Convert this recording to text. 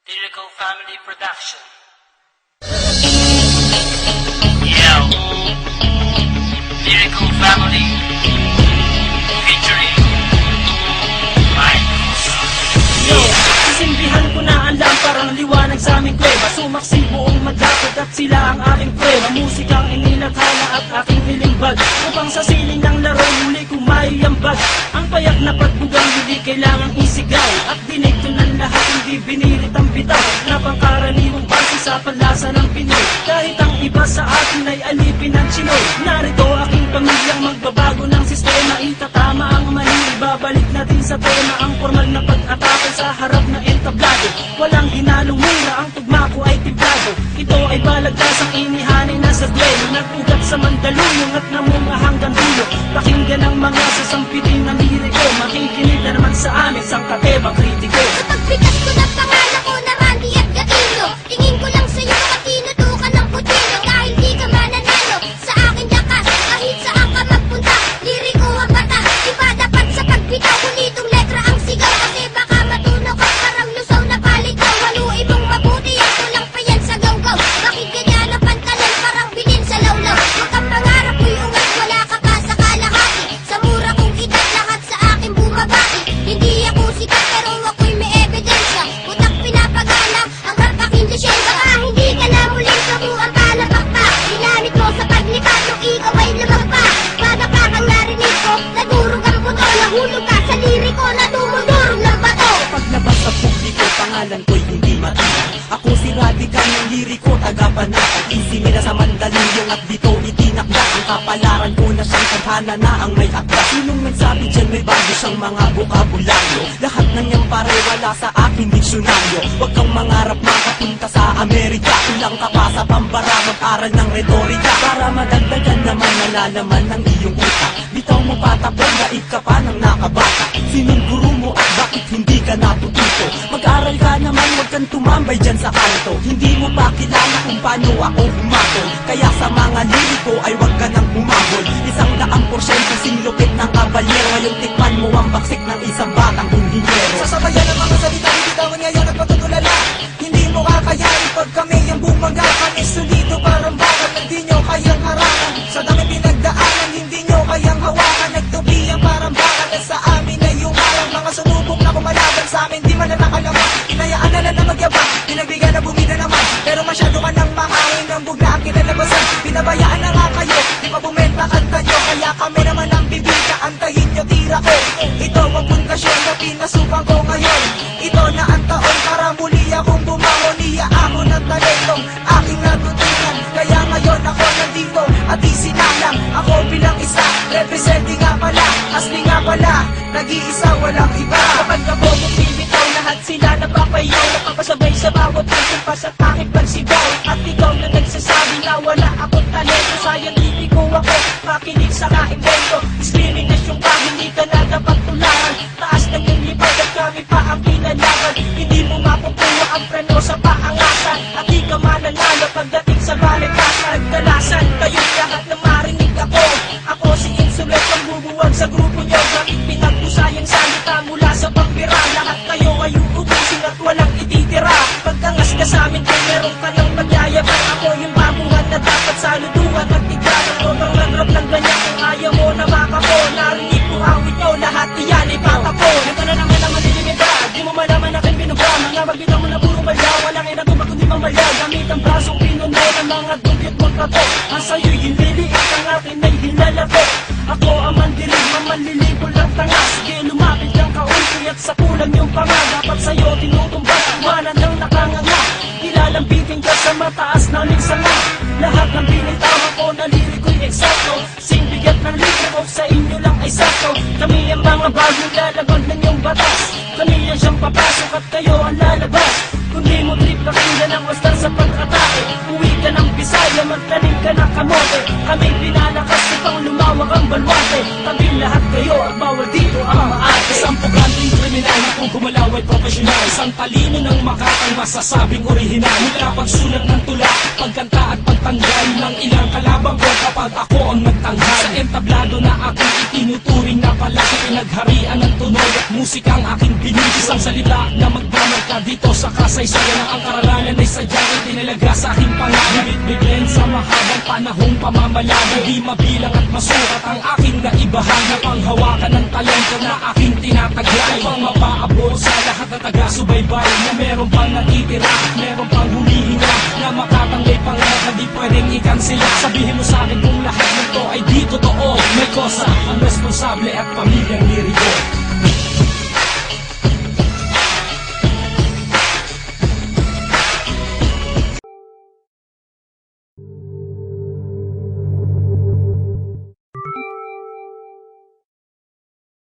Lyrical Family Production. Yo, Lyrical Family featuring Mike. Sisimbihan ko na ang parang liwanag sa aming kuweba. Sumaksi buong madapot at sila ang aking prueba. Musikang inilathala at aking nilimbag, upang sa siling ng laro muli kong maiambag. Ang payak na pagbugang hindi kailangang isigaw, at dinig ko ng lahat hindi binilit ang bitaw na pangkaraniwang base sa palasa ng Pinoy. Kahit ang iba sa atin ay alipin ng Chinoy, narito aking pamilyang magbabago ng sistema. Itatama ang mali, ibabalik natin sa tema ang formal na pag-atake sa harap na entablado. Walang hinalong mura, ang tugma ko ay timplado. Ito ay balagtas ang inihanay na sa duelo, nag-ugat sa Mandaluyong at namunga hanggang dulo. Pakinggan ang mga sasampitin ng liriko, makikinig na naman sa amin sang katebang kritiko. Kapag bigat ko ng pangalan ko na Randy at Gatino, tingin ko lang sa'yo at tinutukan ng puchino. Dahil di ka mananalo sa aking lakas, kahit saan ka magpunta, liriko ang bata. Iba dapat sa pagbitaw, kulitong letra ang sigaw. Kasi baka matunaw ka parang lusaw na palitaw. Haluin mong mabuti at kulang pa yan sa gawgaw. Bakit ganyan ang pantalan parang bilin sa lawlaw? Makapangarap ko'y ungat, wala ka pa sa kalahati. Sa mura kong edad lahat sa akin bumabati. Hindi ako sikat pero ako'y may ebidensya. Utak pinapagana ang karpaking lisyensya. Baka hindi ka na muling kamuang palapakpak. Ginamit mo sa paglipat nung ikaw ay lumagpak. Baka parang narinig ko, nadurog ang buto. Nahulog ka sa liriko na dumudurog ng bato. Paglabas sa publiko, pangalan ko'y hindi matiyak. Ako si Radical ng liriko, taga-panatag. Isimila sa Mandaluyong at dito itinakda. Ang kapalaran ko na siyang tadhana na ang may akda. Sinong nagsabi dyan may bago siyang mga bukabularyo? Lahat ng niyang pare wala sa aking diksyonaryo. Huwag kang mangarap makapunta sa Amerika. Kulang ka pa sa pambara, mag-aral ng retorika. Para madagdagan naman nalalaman ng iyong utak. Bitaw mo patapon, daig ka pa ng nakabata. Sinong guru mo at bakit hindi ka natututo? Mag-aral ka naman, huwag kang tumambay dyan sa kanto. Hindi mo pa kilala kung paano ako humatol. Kaya sa mga liriko ay huwag ka nang humahol. 100% singlupit ng kabalyero. Ngayon tikman mo ang baksik ng isang batang inhinyero. Sasabayan ang mga salita, bitawan ngayon at pagkatulala. Hindi mo kakayanin pag kami ang bumaga. Kami solido parang bakal, hindi nyo kayang harangan. Sa dami pinagdaanan, hindi nyo kayang hawakan. Nagtubi ang parang bakal at sa amin ay umarang. Mga sumubok na kumalaban sa amin, di man na nakalaman. Hinayaan na lang na magyabang, pinagbigyan na bumida naman. Pero masyado ka nang makain ng bugla ang kinalabasan. Pinabayaan na nga kayo, di pa bumenta kanta nyo. Kaya kami naman ang bibigya, antayin nyo tira ko. Ito ang pundasyon na pinasukan ko ngayon. Ito na ang taon para muli akong bumangon. Iya ako ng talentong aking natutunan. Kaya ngayon ako nandito at isinalang. Ako bilang isa, representing nga pala. Asli nga pala, nag-iisa walang iba. Kapag kabogong bibitaw, lahat sila napapayaw. Nakapasabay sa bawat pagkumpas at aking pagsigaw. At ikaw na nagsasabi na wala akong talento. Scientifico ako, makinig sa kaimbento. Discrimination ka, hindi ka na dapat tularan. Taas ng iyong libag at kami pa ang kinalaban. Hindi mo mapupuha ang preno sa paangasan. At di ka mananalo pagdating sa balitasan. Nagdalasan kayong lahat na marinig ako. Ako si Insulet, ang bubuwag sa grupo nyo. Gamit pinagpusayang salita mula sa pambira. Lahat kayo ay uubusin at walang ititira. Pagkangas ka sa amin ay meron ka ng pagyayabang. Ako yung babuhan na dapat saluduhan at tiglaran ko ng nagrap ng ganyan. Kung ayaw mo na makako, narinig ko awit nyo. Lahat iyan ay patapon. Ito na naman ang malilimita, di mo malaman aking binubra. Mga magbitaw mo na puro malya, walang inagumba kundi mamalya. Gamit ang brasong pinunay ng mga dugyot mong tato. Ang sa'yo'y hinliliit, ang akin ay hilalako. Ako ang mandilig, mamanlilingkol lang tanga. Sige lumapit lang kaunti at sa kulang yung panga. Dapat sa'yo tinutumbas, iwanan ng nakanganga. Ilalambitin ka sa mataas naming sanga. Lahat ng binitawa ko na liriko'y eksakto. Singbigat ng liriko sa inyo lang ay sakto. Kami ang mga bagong lalabag ng iyong batas. Kami ang siyang papasok at kayo ang lalabas. Kung di mo trip pakinggan ang wastar sa pag-atake. Uwi ka ng Bisaya, magtanim ka ng kamote. Kaming pinalakas upang lumawak ang balwate. Kaming lahat kayo at bawal dito ang maate. Isang puganteng kriminal na kung gumalaw ay profesional. Isang talino ng makatang masasabing orihinal. Mula pagsulat ng tula, pagkanta at pagtanggal ng ilang kalabang ko kapag ako ang nagtanghal. Sa entablado na aking itinuturing na pala sa Pinagharian ng tunog at musika ang aking binig. Isang salita na magmamarka dito sa kasaysayan ng ang karalanan ay sadyang itinalaga sa aking pangalan. Bibit-biglen sa mahabang panahong pamamalaga, di mabilang at masukat ang aking naibahan na panghawakan ng talento na aking tinataglay. Upang mapaabot sa lahat na taga-subaybay na meron pang natitira at meron pang humihinga na makatanggay pangarap na di pwedeng ikansila. Sabihin mo sa akin kung lahat ng to ay di totoo. May kosa ang responsable at pamilya